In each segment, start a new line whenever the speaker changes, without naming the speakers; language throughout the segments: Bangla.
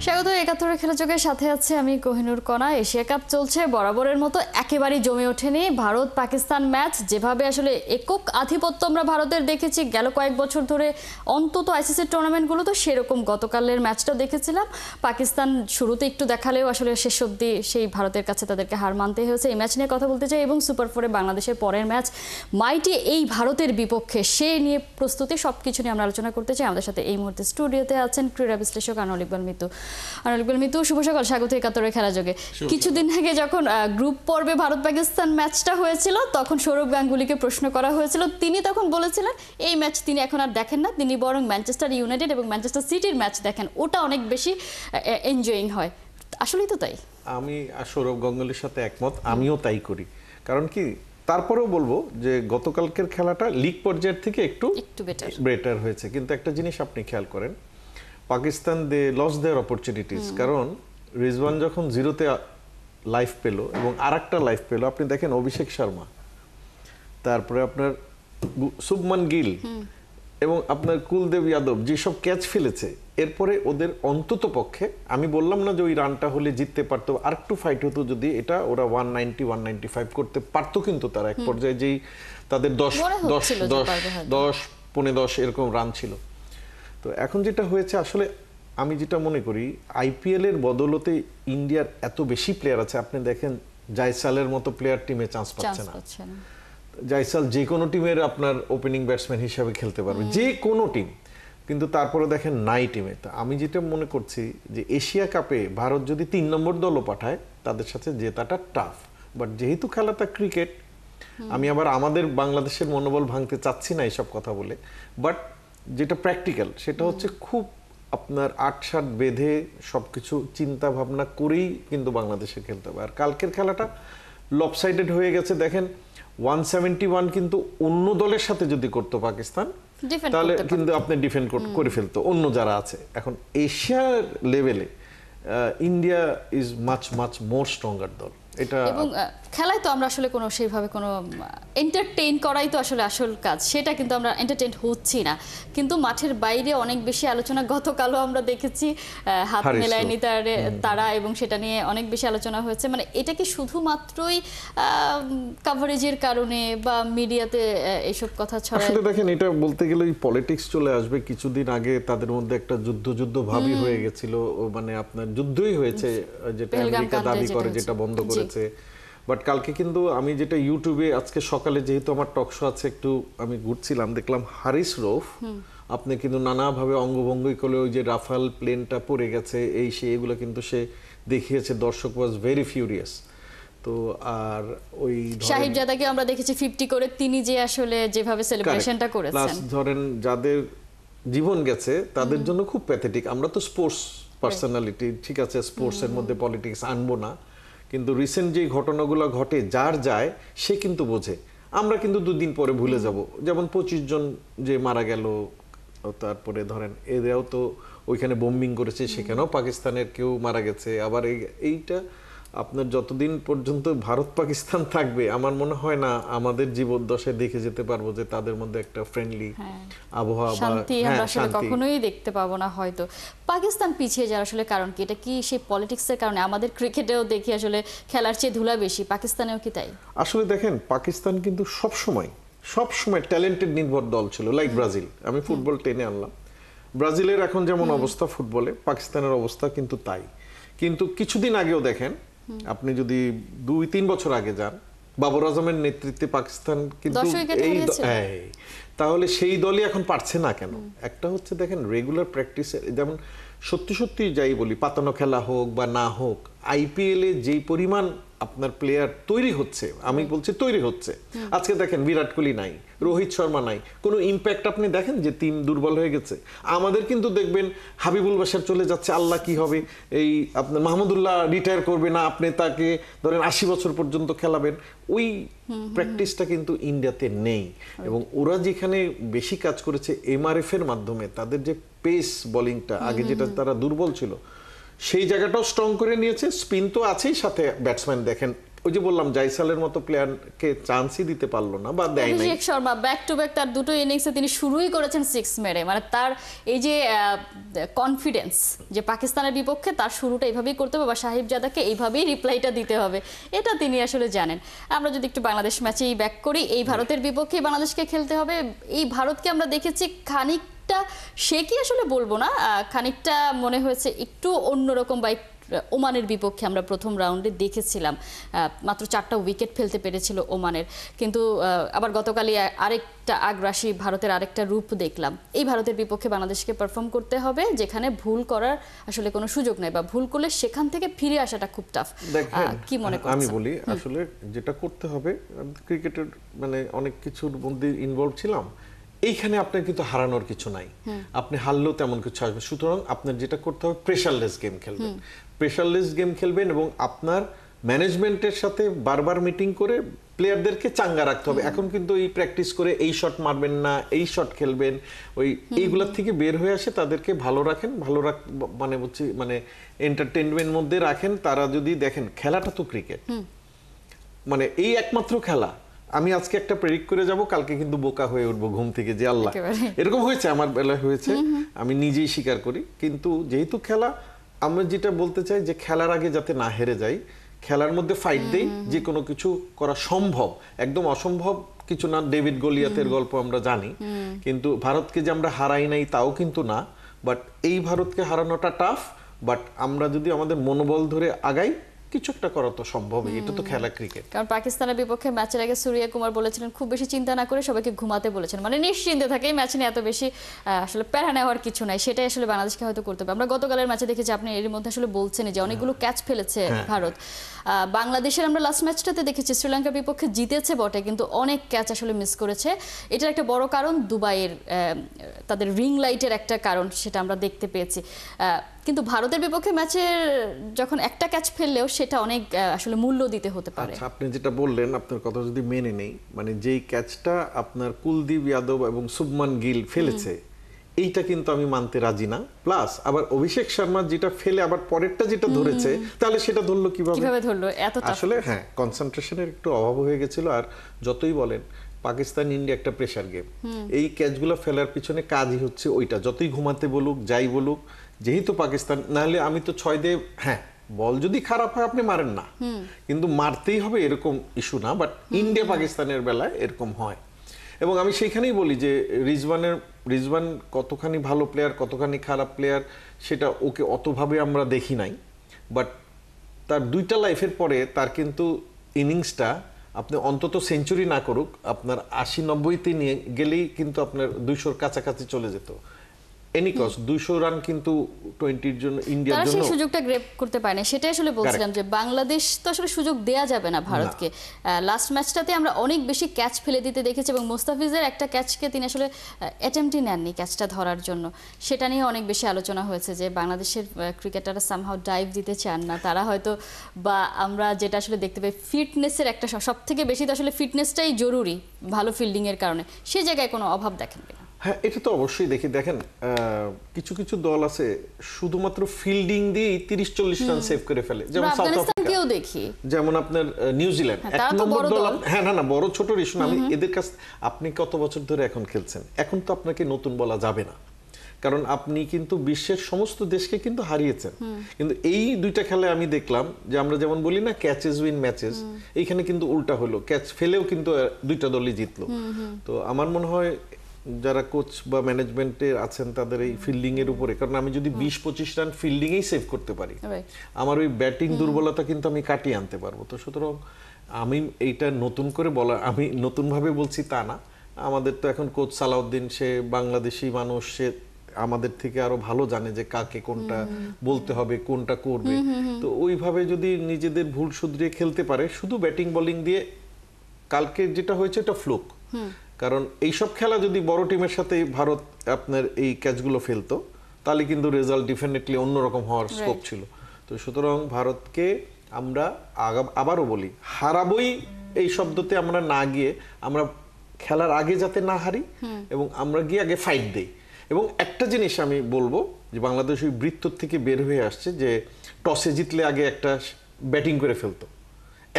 স্বাগত ৭১ খেলা যোগের সাথে আছে আমি কোহিনুর কণা। এশিয়া কাপ চলছে, বরাবরের মতো একেবারেই জমে ওঠেনি ভারত পাকিস্তান ম্যাচ। যেভাবে আসলে একক আধিপত্য আমরা ভারতের দেখেছি গেল কয়েক বছর ধরে অন্তত আইসিসি টুর্নামেন্টগুলো, তো সেরকম গতকালের ম্যাচটাও দেখেছিলাম। পাকিস্তান শুরুতে একটু দেখালেও আসলে শেষ অবধি সেই ভারতের কাছে তাদেরকে হার মানতে হয়েছে। এই ম্যাচ নিয়ে কথা বলতে চাই এবং সুপার ফোরে বাংলাদেশের পরের ম্যাচ মাইটি এই ভারতের বিপক্ষে, সে নিয়ে প্রস্তুতি সবকিছু নিয়ে আমরা আলোচনা করতে চাই। আমাদের সাথে এই মুহূর্তে স্টুডিওতে আছেন ক্রীড়া বিশ্লেষক আনোয়ার ইকবাল মিতু। মিতু, শুভ সকাল, স্বাগত ৭১ খেলা যোগে। কিছুদিন আগে যখন গ্রুপ পর্বে ভারত পাকিস্তান ম্যাচটা হয়েছিল তখন সৌরভ গাঙ্গুলিকে প্রশ্ন করা হয়েছিল, তিনি তখন বলেছিলেন এই ম্যাচ তিনি এখন আর দেখেন না, তিনি বরং ম্যানচেস্টার ইউনাইটেড এবং ম্যানচেস্টার সিটির ম্যাচ দেখেন, ওটা অনেক বেশি এনজয়িং হয়। আসলেই তো তাই। আমি
সৌরভ গাঙ্গুলির সাথে একমত, আমিও তাই করি। কারণ কি, তারপরেও বলবো যে গতকালকের খেলাটা লিগ পর্যায়ের থেকে একটু বেটার হয়েছে। কিন্তু একটা জিনিস আপনি খেয়াল করেন, পাকিস্তান দে লস দেয়ার অপরচুনিটিস। কারণ রিজওয়ান যখন জিরোতে লাইফ পেল এবং আরেকটা লাইফ পেল, আপনি দেখেন অভিষেক শর্মা, তারপরে আপনার শুভমান গিল এবং আপনার কুলদেব যাদব যেসব ক্যাচ ফেলেছে, এরপরে ওদের অন্তত পক্ষে, আমি বললাম না যে ওই রানটা হলে জিততে পারতো, আর একটু ফাইট হতো যদি, এটা ওরা 190-195 করতে পারতো। কিন্তু তারা এক পর্যায়ে যেই তাদের 10-15-10 এরকম রান ছিল। তো এখন যেটা হয়েছে, আসলে আমি যেটা মনে করি আইপিএল এর বদলতে ইন্ডিয়ার এত বেশি প্লেয়ার আছে। আপনি দেখেন জয়সালের মতো প্লেয়ার টিমে চান্স পাচ্ছে না। জয়সাল যে কোনো টিমের আপনার ওপেনিং ব্যাটসম্যান হিসেবে খেলতে পারবে, যে কোনো টিম, কিন্তু তারপরে দেখেন নাই টিমে। তো আমি যেটা মনে করছি যে এশিয়া কাপে ভারত যদি ৩ নম্বর দলও পাঠায়, তাদের সাথে জেতাটা টাফ। বাট যেহেতু খেলাটা ক্রিকেট, আমি আবার আমাদের বাংলাদেশের মনোবল ভাঙতে চাচ্ছি না এইসব কথা বলে, বাট যেটা প্র্যাকটিক্যাল সেটা হচ্ছে খুব আপনার ৮-৭ বেঁধে সবকিছু চিন্তা ভাবনা করেই কিন্তু বাংলাদেশে খেলতে হবে। আর কালকের খেলাটা লপসাইডেড হয়ে গেছে। দেখেন 171 কিন্তু অন্য দলের সাথে যদি করতো পাকিস্তান, তাহলে কিন্তু আপনি ডিফেন্ড করে ফেলতো অন্য যারা আছে। এখন এশিয়ার লেভেলে India is much much more stronger দল। এটা
এবং খেলায় তো আমরা আসলে কোনো সেইভাবে কোনো এন্টারটেইন করাই তো আসলে আসল কাজ, সেটা কিন্তু আমরা এন্টারটেইন হচ্ছি না। কিন্তু মাঠের বাইরে অনেক বেশি আলোচনা, গতকালও আমরা দেখেছি হাত মেলায়নি তারা, এবং সেটা নিয়ে অনেক বেশি আলোচনা হয়েছে। মানে এটা কি শুধুমাত্রই কভারেজের কারণে বা মিডিয়াতে এইসব কথা ছড়ায়?
আসলে দেখেন, এটা বলতে গেলে পলিটিক্স চলে আসবে। কিছুদিন আগে তাদের মধ্যে একটা যুদ্ধ ভাবই হয়ে গেছিল, মানে আপনার যুদ্ধই হয়েছে, যেটা আমেরিকা দাবি করে, যেটা বন্ধ করেছে। বাট কালকে কিন্তু আমি যেটা ইউটিউবে আজকে সকালে, যেহেতু আমার টক শো আছে, একটু আমি ঘুরছিলাম, দেখলাম হারিস রৌফ আপনি কিন্তু নানাভাবে অঙ্গভঙ্গি করে ওই যে রাফাল প্লেনটা পড়ে গেছে এই সে, এগুলো কিন্তু সে দেখিয়েছে। দর্শক ওয়াজ ভেরি ফিউরিয়াস। তো আর ওই
সাহিবজাদাকে আমরা দেখেছি 50 করে, তিনি যে আসলে যেভাবে সেলিব্রেশনটা করেছেন,
ধরেন যাদের জীবন গেছে তাদের জন্য খুব প্যাথেটিক। আমরা তো স্পোর্টস পার্সোনালিটি, ঠিক আছে, স্পোর্টস এর মধ্যে পলিটিক্স আনবো না, কিন্তু রিসেন্ট যে ঘটনাগুলো ঘটে, যার যায় সে কিন্তু বোঝে। আমরা কিন্তু 2 দিন পরে ভুলে যাব। যেমন 25 জন যে মারা গেল, তারপরে ধরেন এরাও তো ওইখানে বোম্বিং করেছে, সেখানেও পাকিস্তানের কেউ মারা গেছে। আবার এইটা আপনার যতদিন পর্যন্ত ভারত পাকিস্তান থাকবে, আমার মনে হয় না আমাদের জীবদ্দশায় দেখে যেতে পারবো যে তাদের মধ্যে একটা ফ্রেন্ডলি আবহাওয়া বা
শান্তি আমরা আসলে কখনোই দেখতে পাবো না হয়তো। পাকিস্তান পিছিয়ে যাওয়ার আসলে কারণ কি? এটা কি সেই পলিটিক্সের কারণে? আমাদের ক্রিকেটেও দেখি আসলে খেলার চেয়ে ধুলা বেশি, পাকিস্তানেও কি তাই?
আসলে দেখেন, পাকিস্তান কিন্তু সব সময় ট্যালেন্টেড নির্ভর দল ছিল, লাইক ব্রাজিল। আমি ফুটবল টেনে আনলাম, ব্রাজিলের এখন যেমন অবস্থা ফুটবলে, পাকিস্তানের অবস্থা কিন্তু তাই। কিন্তু কিছুদিন আগেও দেখেন, আপনি যদি 2-3 বছর আগে যান, বাবর আজমের নেতৃত্বে পাকিস্তান কিন্তু তাহলে সেই দলই এখন পারছে না কেন? একটা হচ্ছে দেখেন রেগুলার প্র্যাকটিসে, যেমন সত্যি যাই বলি, পাতানো খেলা হোক বা না হোক, আইপিএল এ যেই পরিমাণ আপনার প্লেয়ার তৈরি হচ্ছে, আমি বলছি তৈরি হচ্ছে। আজকে দেখেন বিরাট কোহলি নাই, রোহিত শর্মা নাই, কোনো ইম্প্যাক্ট আপনি দেখেন যে টিম দুর্বল হয়ে গেছে? আমাদের কিন্তু দেখবেন হাবিবুল বাশার চলে যাচ্ছে, আল্লাহ কি হবে, এই আপনার মাহমুদুল্লাহ রিটায়ার করবে না, আপনি তাকে ধরেন 80 বছর পর্যন্ত খেলাবেন, ওই প্র্যাকটিসটা কিন্তু ইন্ডিয়াতে নেই। এবং ওরা যেখানে বেশি কাজ করেছে এমআরএফ এর মাধ্যমে, তাদের যে পেস বোলিংটা আগে যেটা তারা দুর্বল ছিল, সেই জায়গাটাও স্ট্রং করে নিয়েছে। স্পিন তো আছেই, সাথে ব্যাটসম্যান দেখেন ওই যে বললাম জাইসালের মতো প্লেয়ারকে চান্সই দিতে পারলো না বা দেয় নাই।
Abhishek Sharma back to back তার দুটো ইনিংসে তিনি শুরুই করেছেন 6 মেরে, মানে তার এই যে কনফিডেন্স যে পাকিস্তানের বিপক্ষে তার শুরুটা এইভাবেই করতে হবে বা সাহিবজাদাকে এইভাবেই রিপ্লাইটা দিতে হবে, এটা তিনি আসলে জানেন। আমরা যদি একটু বাংলাদেশ ম্যাচেই ব্যাক করি, এই ভারতের বিপক্ষে বাংলাদেশকে খেলতে হবে। এই ভারতকে আমরা দেখেছি খানিকটা, সে কি আসলে বলবো না, খানিকটা মনে হয়েছে একটু অন্যরকম বা ওমানের বিপক্ষে আমরা প্রথম রাউন্ডে দেখেছিলাম মাত্র 4টা উইকেট ফেলতে পেরেছিল ওমানের, কিন্তু আবার গতকালই আরেকটা আগ্রাসী ভারতের আরেকটা রূপ দেখলাম। এই ভারতের বিপক্ষে বাংলাদেশকে পারফর্ম করতে হবে যেখানে ভুল করার আসলে কোনো সুযোগ নাই, বা ভুল করলে সেখান থেকে ফিরে আসাটা খুব টাফ। কি মনে করছেন?
আমি বলি আসলে যেটা করতে হবে, ক্রিকেটের মানে অনেক কিছুর মধ্যে ইনভলভ ছিলাম, এইখানে আপনার কিন্তু হারানোর কিছু নাই, আপনি হারলেও তেমন কিছু আসবে। সুতরাং আপনার যেটা করতে হবে প্রেশারলেস গেম খেলবেন, প্রেশারলেস গেম খেলবেন এবং আপনার ম্যানেজমেন্টের সাথে বারবার মিটিং করে প্লেয়ারদেরকে চাঙ্গা রাখতে হবে। এখন কিন্তু এই প্র্যাকটিস করে এই শট মারবেন না, এই শট খেলবেন, ওই এইগুলোর থেকে বের হয়ে আসে তাদেরকে ভালো রাখেন, মানে বলছি মানে এন্টারটেইনমেন্টের মধ্যে রাখেন। তারা যদি দেখেন খেলাটা তো ক্রিকেট, মানে এই একমাত্র খেলা। আমি আজকে একটা প্রেডিক্ট করে যাব, কালকে কিন্তু বোকা হয়ে উঠবো ঘুম থেকে যে আল্লাহ, এরকম হয়েছে আমার বেলায় হয়েছে, আমি নিজেই স্বীকার করি। কিন্তু যেহেতু খেলা, আমরা যেটা বলতে চাই যে খেলার আগে যাতে না হেরে যাই, খেলার মধ্যে ফাইট দেই, যে কোনো কিছু করা সম্ভব, একদম অসম্ভব কিছু না। ডেভিড গলিয়াতের গল্প আমরা জানি, কিন্তু ভারতকে যে আমরা হারাই নাই তাও কিন্তু না। বাট এই ভারতকে হারানোটা টাফ, বাট আমরা যদি আমাদের মনোবল ধরে আগাই কিছু একটা করা তো সম্ভব। এটা তো খেলা, ক্রিকেট।
কারণ পাকিস্তানের বিপক্ষে ম্যাচের আগে সূর্যা কুমার বলেছিলেন খুব বেশি চিন্তা না করে সবাইকে ঘুমাতে বলেছেন, মানে নিশ্চিন্তে থাকে, এই ম্যাচ নিয়ে এত বেশি আসলে প্যারা নেওয়ার কিছু নাই। সেটাই আসলে বাংলাদেশকে হয়তো করতে হবে। আমরা গতকালের ম্যাচে দেখেছি, আপনি এর মধ্যে আসলে বলছেন যে অনেকগুলো ক্যাচ ফেলেছে ভারত। বাংলাদেশের আমরা লাস্ট ম্যাচটাতে দেখেছি শ্রীলঙ্কার বিপক্ষে জিতেছে বটে, কিন্তু অনেক ক্যাচ আসলে মিস করেছে। এটার একটা বড় কারণ দুবাইয়ের তাদের রিং লাইটের একটা কারণ, সেটা আমরা দেখতে পেয়েছি। কিন্তু ভারতের বিপক্ষে ম্যাচের যখন একটা ক্যাচ ফেললেও সেটা অনেক আসলে মূল্য দিতে হতে পারে।
আচ্ছা, আপনি যেটা বললেন আপনার কথা যদি মেনে নেই, মানে যেই ক্যাচটা আপনার কুলদীপ যাদব এবং শুভমান গিল ফেলেছে, এইটা কিন্তু আমি মানতে রাজি না। প্লাস আবার অভিষেক শর্মা যেটা ফেলে আবার পরেরটা যেটা ধরেছে, তাহলে সেটা ধরলো কিভাবে
ধরলো? এত
আসলে হ্যাঁ, কনসেন্ট্রেশনের একটু অভাব হয়ে গেছিল। আর যতই বলেন পাকিস্তান ইন্ডিয়া একটা প্রেসার গেম, এই ক্যাচগুলো ফেলার পিছনে কাজই হচ্ছে ওইটা। যতই ঘুমাতে বলুক, যাই বলুক, যেহেতু পাকিস্তান, নাহলে আমি তো 6 দিয়ে, হ্যাঁ বল যদি খারাপ হয় আপনি মারেন না, কিন্তু মারতেই হবে এরকম ইস্যু না। বাট ইন্ডিয়া পাকিস্তানের বেলায় এরকম হয়। এবং আমি সেইখানেই বলি যে রিজওয়ান কতখানি ভালো প্লেয়ার, কতখানি খারাপ প্লেয়ার, সেটা ওকে অতভাবে আমরা দেখি নাই। বাট তার 2টা লাইফের পরে তার কিন্তু ইনিংসটা, আপনি অন্তত সেঞ্চুরি না করুক, আপনার 80-90-তে নিয়ে গেলেই কিন্তু আপনার 200-র কাছাকাছি চলে যেত। এনিকস 200 রান কিন্তু 20-র জন্য, ইন্ডিয়ার জন্য
সেই সুযোগটা গ্রেপ করতে পারে না। সেটাই আসলে বলছিলাম যে বাংলাদেশ তো আসলে সুযোগ দেয়া যাবে না ভারতকে। লাস্ট ম্যাচটাতে আমরা অনেক বেশি ক্যাচ ফেলে দিতে দেখেছি, এবং মোস্তাফিজের একটা ক্যাচকে তিনি আসলে অ্যাটেম্পটই নেননি ক্যাচটা ধরার জন্য। সেটা নিয়ে অনেক বেশি আলোচনা হয়েছে যে বাংলাদেশের ক্রিকেটাররা সামহাউ ডাইভ দিতে চান না, তারা হয়তো, বা আমরা যেটা আসলে দেখতে পাই ফিটনেসের একটা, সব থেকে বেশি তো আসলে ফিটনেসটাই জরুরি ভালো ফিল্ডিং এর কারণে, সেই জায়গায় কোনো অভাব দেখেন কিনা?
হ্যাঁ, এটা তো অবশ্যই দেখি। দেখেন কিছু কিছু দল আছে শুধুমাত্র ফিল্ডিং দিয়ে 30-40 রান সেভ করে ফেলে, যেমন সাউথ আফ্রিকা,
দেখি
যেমন আপনার নিউজিল্যান্ড। এক নম্বর দল, হ্যাঁ না বড় ছোট ইস্যু না। আমি এদের কাছে, আপনি কত বছর ধরে এখন খেলছেন, এখন তো আপনাকে নতুন বলা যাবে না, কারণ আপনি কিন্তু বিশ্বের সমস্ত দেশকে কিন্তু হারিয়েছেন। কিন্তু এই 2টা খেলায় আমি দেখলাম যে আমরা যেমন বলি না ক্যাচেস উইন ম্যাচেস, এইখানে কিন্তু উল্টা হলো, ক্যাচ ফেলেও কিন্তু 2টা দলই জিতলো। তো আমার মনে হয় যারা কোচ বা ম্যানেজমেন্টে আছেন তাদের এই ফিল্ডিং এর উপরে, কারণ আমি যদি 20-25 রান ফিল্ডিংয়েই সেভ করতে পারি, আমার ওই ব্যাটিং দুর্বলতা কিন্তু আমি কাটিয়ে আনতে পারবো। তো সুতরাং আমি এইটা নতুন করে বলা, আমি নতুন ভাবে বলছি তা না। আমাদের তো এখন কোচ সালাউদ্দিন, সে বাংলাদেশি মানুষ, সে আমাদের থেকে আরো ভালো জানে যে কাকে কোনটা বলতে হবে, কোনটা করবে। তো ওইভাবে যদি নিজেদের ভুল শুধরিয়ে খেলতে পারে, শুধু ব্যাটিং বোলিং দিয়ে, কালকে যেটা হয়েছে এটা ফ্লুক। কারণ এইসব খেলা যদি বড় টিমের সাথে ভারত আপনার এই ক্যাচগুলো ফেলতো, তাহলে কিন্তু রেজাল্ট ডেফিনেটলি অন্যরকম হওয়ার স্কোপ ছিল। তো সুতরাং ভারতকে আমরা আবারও বলি, হারাবই এই শব্দতে আমরা না গিয়ে, আমরা খেলার আগে যাতে না হারি এবং আমরা গিয়ে আগে ফাইট দেই। এবং একটা জিনিস আমি বলবো যে বাংলাদেশ ওই বৃত্ত থেকে বের হয়ে আসছে যে টসে জিতলে আগে একটা ব্যাটিং করে ফেলতো,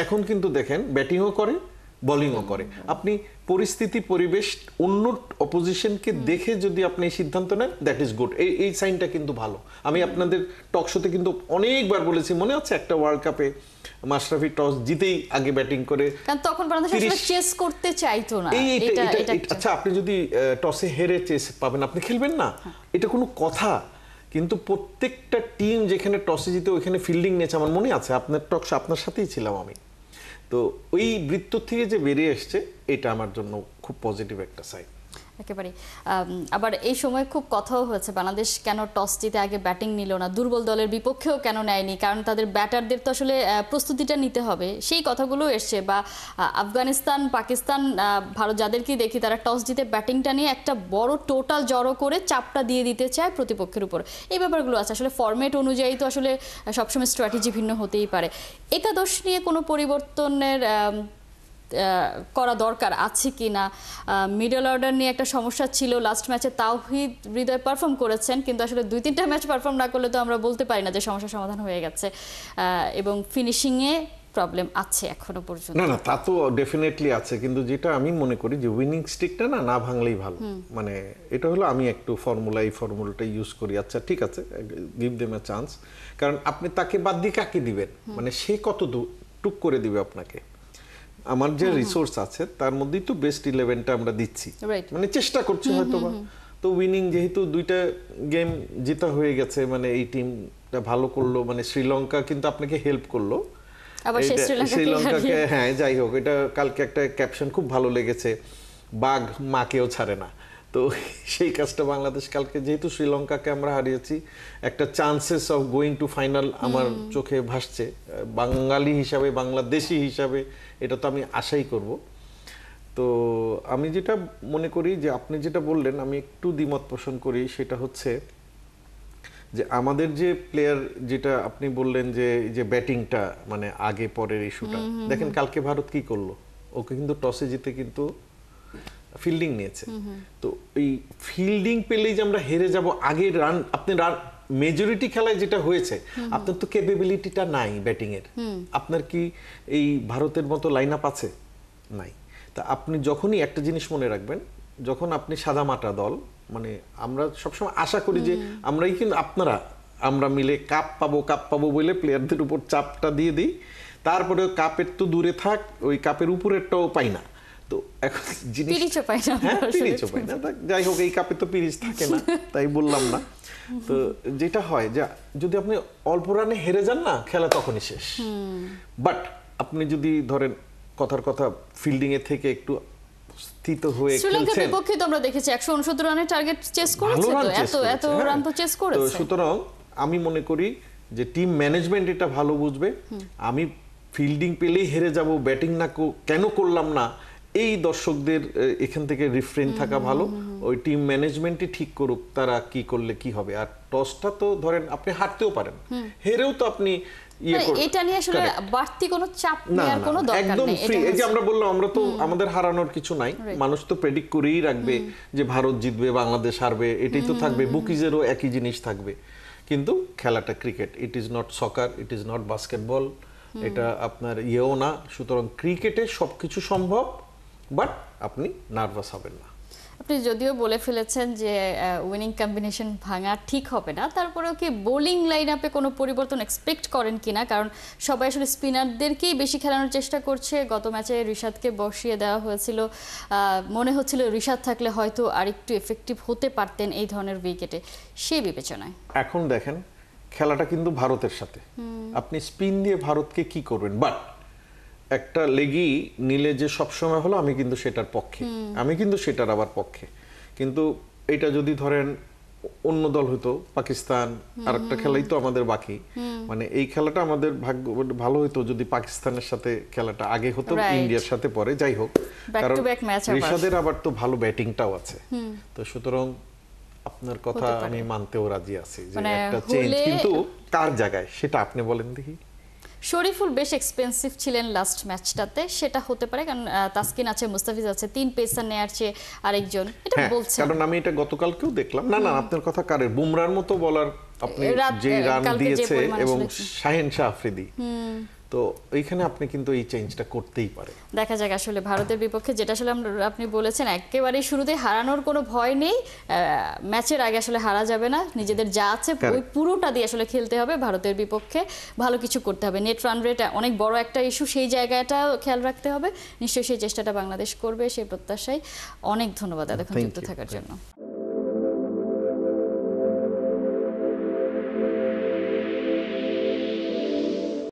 এখন কিন্তু দেখেন ব্যাটিংও করে বোলিংও করে। আপনি পরিস্থিতি পরিবেশ অন্য অপোজিশনকে দেখে যদি আপনি এই সিদ্ধান্ত নেন, দ্যাট ইজ গুড। এই সাইনটা কিন্তু ভালো। আমি আপনাদের টক শোতে কিন্তু অনেকবার বলেছি, মনে আছে একটা ওয়ার্ল্ড কাপে মাশরাফি টস জিতেই আগে ব্যাটিং করে,
কারণ তখন বাংলাদেশ আসলে চেস করতে চাইতো না।
আচ্ছা আপনি যদি টসে হেরে চেস পাবেন, আপনি খেলবেন না, এটা কোনো কথা? কিন্তু প্রত্যেকটা টিম যেখানে টসে জিতে ওইখানে ফিল্ডিং নিয়েছে। আমার মনে আছে আপনার টক শো, আপনার সাথেই ছিলাম আমি, তো ওই বৃত্ত থেকে যে বেরিয়ে এসছে, এটা আমার জন্য খুব পজিটিভ একটা সাইন।
একেবারে। আবার এই সময় খুব কথাও হয়েছে বাংলাদেশ কেন টস জিতে আগে ব্যাটিং নিল না, দুর্বল দলের বিপক্ষেও কেন নেয়নি, কারণ তাদের ব্যাটারদের তো আসলে প্রস্তুতিটা নিতে হবে, সেই কথাগুলো এসছে। বা আফগানিস্তান, পাকিস্তান, ভারত যাদেরকেই দেখি তারা টস জিতে ব্যাটিংটা নিয়ে একটা বড় টোটাল জড়ো করে চাপটা দিয়ে দিতে চায় প্রতিপক্ষের উপর। এই ব্যাপারগুলো আছে। আসলে ফরম্যাট অনুযায়ী তো আসলে সবসময় স্ট্র্যাটেজি ভিন্ন হতেই পারে। একাদশ নিয়ে কোনো পরিবর্তনের করা দরকার আছে কি না? মিডল অর্ডার নিয়ে একটা সমস্যা ছিল লাস্ট ম্যাচে, তাওহিদ হৃদয় পারফর্ম করেছেন, কিন্তু আসলে 2-3টা ম্যাচ পারফর্ম না করলে তো আমরা বলতে পারি না যে সমস্যার সমাধান হয়ে গেছে। এবং ফিনিশিংয়ে প্রবলেম আছে এখনো পর্যন্ত।
না তা তো ডেফিনেটলি আছে, কিন্তু যেটা আমি মনে করি যে উইনিং স্টিকটা না ভাঙলেই ভালো। মানে এটা হলো, আমি একটু ফর্মুলাটা ইউজ করি। আচ্ছা ঠিক আছে, গিভ দেম আ চান্স। কারণ আপনি তাকে বাদ দিয়ে কাকে দিবেন? মানে সে কত টুক করে দিবে আপনাকে? আমার যে রিসোর্স আছে তার মধ্যেই তো বেস্ট 11টা আমরা দিচ্ছি, মানে চেষ্টা করছি হয়তো বা। তো উইনিং যেহেতু 2টা গেম জেতা হয়ে গেছে, মানে এই টিমটা ভালো করলো, মানে শ্রীলঙ্কা কিন্তু আপনাকে হেল্প করলো। শ্রীলঙ্কাকে, হ্যাঁ যাই হোক, এটা কালকে একটা ক্যাপশন খুব ভালো লেগেছে, বাঘ মাকেও ছাড়ে না। তো সেই কাজটা বাংলাদেশ কালকে, যেহেতু শ্রীলঙ্কাকে আমরা হারিয়েছি, একটা chances of going to final আমার চোখে ভাসছে। বাঙালি হিসাবে, বাংলাদেশি হিসাবে এটা তো আমি আশাই করব। তো আমি যেটা মনে করি যে আপনি যেটা বললেন, আমি একটু দ্বিমত পোষণ করি। সেটা হচ্ছে যে আমাদের যে প্লেয়ার, যেটা আপনি বললেন যে ব্যাটিংটা মানে আগে পরের ইস্যুটা, দেখেন কালকে ভারত কি করলো, ওকে কিন্তু টসে জিতে কিন্তু ফিল্ডিং নিয়েছে। তো এই ফিল্ডিং পেলেই যে আমরা হেরে যাব, আগে রান, আপনি রান মেজরিটি খেলায় যেটা হয়েছে, আপনার তো ক্যাপাবিলিটিটা নাই ব্যাটিং এর। আপনার কি এই ভারতের মতো লাইন আপ আছে? নাই। তা আপনি যখনই একটা জিনিস মনে রাখবেন, যখন আপনি সাদা মাটা দল, মানে আমরা সবসময় আশা করি যে আমরাই, কিন্তু আমরা মিলে কাপ পাবো বলে প্লেয়ারদের উপর চাপটা দিয়ে দিই। তারপরে কাপের তো দূরে থাক, ওই কাপের উপরেরটাও পাই না। তো এখন জিনিস
পাই
না। যাই হোক, এই কাপে তো পিরিচ থাকে না, তাই বললাম না। তো যেটা হয় যে যদি আপনি অল্প রানে হেরে যান না, খেলা তখনই শেষ। বাট আপনি যদি ধরেন কথার কথা ফিল্ডিং এ থেকে একটু স্থিত হয়ে
শ্রীলঙ্কার বিপক্ষে তো আমরা দেখেছি 169 রানের টার্গেট চেস করেছে, তো এত রান তো চেস করেছে।
তো সুতরাং আমি মনে করি যে টিম ম্যানেজমেন্ট এটা ভালো বুঝবে। আমি ফিল্ডিং পেলেই হেরে যাব, ব্যাটিং না কেন করলাম না, এই দর্শকদের এখান থেকে রিফ্রেন থাকা ভালো। ওই টিম ম্যানেজমেন্টই ঠিক করুক তারা কি করলে কি হবে। আর টসটা তো ধরেন আপনি হারতেও পারেন, হেরেও তো আপনি
এটা নিয়ে আসলে বাড়তি কোনো চাপ নেওয়ার কোনো দরকার নেই।
একদম ফ্রি। এই যে আমরা বললাম, আমরা তো আমাদের হারানোর কিছু নাই, মানুষ তো প্রেডিক্ট করেই রাখবে যে ভারত জিতবে, বাংলাদেশ হারবে, এটাই তো থাকবে। বুকিজেরও একই জিনিস থাকবে। কিন্তু খেলাটা cricket, it is not soccer, it is not basketball, এটা আপনার ইয়েও না। সুতরাং ক্রিকেটে সবকিছু সম্ভব, বাট আপনি নার্ভাস হবেন না।
আপনি যদিও বলে ফেলেছেন যে উইনিং কম্বিনেশন ভাঙা ঠিক হবে না, তারপরেও কি বোলিং লাইন আপে কোনো পরিবর্তন এক্সপেক্ট করেন কিনা? কারণ সবাই আসলে স্পিনারদেরকেই বেশি খেলানোর চেষ্টা করছে। গত ম্যাচে রিশাদকে বসিয়ে দেওয়া হয়েছিল, মনে হচ্ছিল রিশাদ থাকলে হয়তো আরেকটু এফেক্টিভ হতে পারতেন এই ধরনের উইকেটে, সেই বিবেচনায়।
এখন দেখেন খেলাটা কিন্তু ভারতের সাথে, আপনি স্পিন দিয়ে ভারতকে কি করবেন? বাট একটা লেগি নিলে যে সবসময় হলো, আমি কিন্তু সেটার পক্ষে, আমি কিন্তু সেটার আবার পক্ষে। কিন্তু এটা যদি ধরেন অন্য দল হতো, পাকিস্তান, আর একটা খেলাই তো আমাদের বাকি, মানে এই খেলাটা আমাদের ভাগ্য ভালো হতো যদি পাকিস্তানের সাথে খেলাটা আগে হতো, ইন্ডিয়ার সাথে পরে। যাই হোক, কারণ ঋষাদের আবার তো ভালো ব্যাটিংটাও আছে। তো সুতরাং আপনার কথা আমি মানতেও রাজি আছি যে একটা চেঞ্জ, কিন্তু কার জায়গায় সেটা আপনি বলেন দেখি।
শরীফুল বেশ এক্সপেন্সিভ ছিলেন লাস্ট ম্যাচটাতে, সেটা হতে পারে কারণ তাসকিন আছে, মুস্তাফিজ আছে, 3 পেসার নেয়ার চেয়ে আরেকজন, এটা বলছেন।
কারণ আমি এটা গতকালকেও দেখলাম, না আপনার কথা কারের, বুমরার মতো বলার আপনি যে রান দিয়েছে এবং শাহিন শাহ আফ্রিদি, তো এইখানে আপনি কিন্তু এই চেঞ্জটা করতেই পারেন।
দেখা যাক আসলে ভারতের বিপক্ষে যেটা আসলে আপনি বলেছেন একেবারেই শুরুতে হারানোর কোনো ভয় নেই, ম্যাচের আগে আসলে হারা যাবে না, নিজেদের যা আছে ওই পুরোটা দিয়ে আসলে খেলতে হবে, ভারতের বিপক্ষে ভালো কিছু করতে হবে। নেট রান রেট অনেক বড় একটা ইস্যু, সেই জায়গাটা খেয়াল রাখতে হবে। নিশ্চয়ই সেই চেষ্টাটা বাংলাদেশ করবে, সেই প্রত্যাশায় অনেক ধন্যবাদ এতক্ষণ যুক্ত থাকার জন্য।